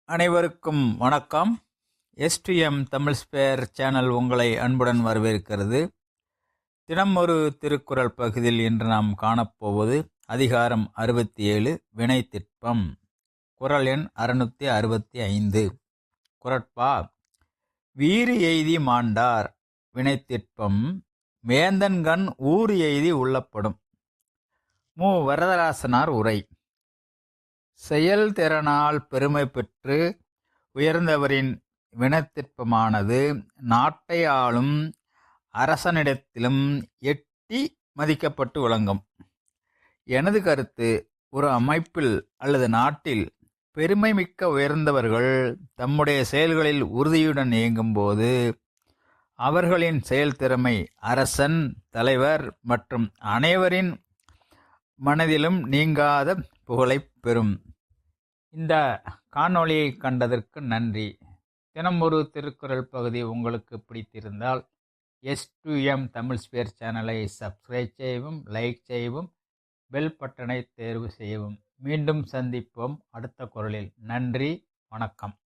அனைவருக்கும் வணக்கம். STM Tamil spare channel உங்களை அன்புடன் வரவேற்கிறது. தினம் ஒரு திருக்குறள் பகுதியில் இன்று நாம் காணப்போவது அதிகாரம் 67 வினைத்திட்பம். குறள் எண் 665. குறட்பா: வீறு எய்தி மாண்டார் வினைத்திட்பம் வேந்தன்கண் ஊறு எய்தி உள்ளப்படும். மு. வரதராசனார் உரை. செயல்திறனால் பெருமை பெற்று உயர்ந்தவரின் வினைத்திட்பமானது நாட்டை ஆளும் அரசனிடத்திலும் எட்டி மதிக்கப்பட்டு விளங்கும். எனது கருத்து, ஒரு அமைப்பில் அல்லது நாட்டில் பெருமை மிக்க உயர்ந்தவர்கள் தம்முடைய செயல்களில் உறுதியுடன் இயங்கும்போது அவர்களின் செயல்திறமை அரசன், தலைவர் மற்றும் அனைவரின் மனதிலும் நீங்காத புகழைப் பெறும். இந்த காணொளியை கண்டதற்கு நன்றி. தினம் ஒரு திருக்குறள் பகுதி உங்களுக்கு பிடித்திருந்தால் எஸ்டிஎம் தமிழ் ஸ்பேர் சேனலை சப்ஸ்கிரைப் செய்யவும், லைக் செய்யவும், பெல் பட்டனை தேர்வு செய்யவும். மீண்டும் சந்திப்போம் அடுத்த குறளில். நன்றி, வணக்கம்.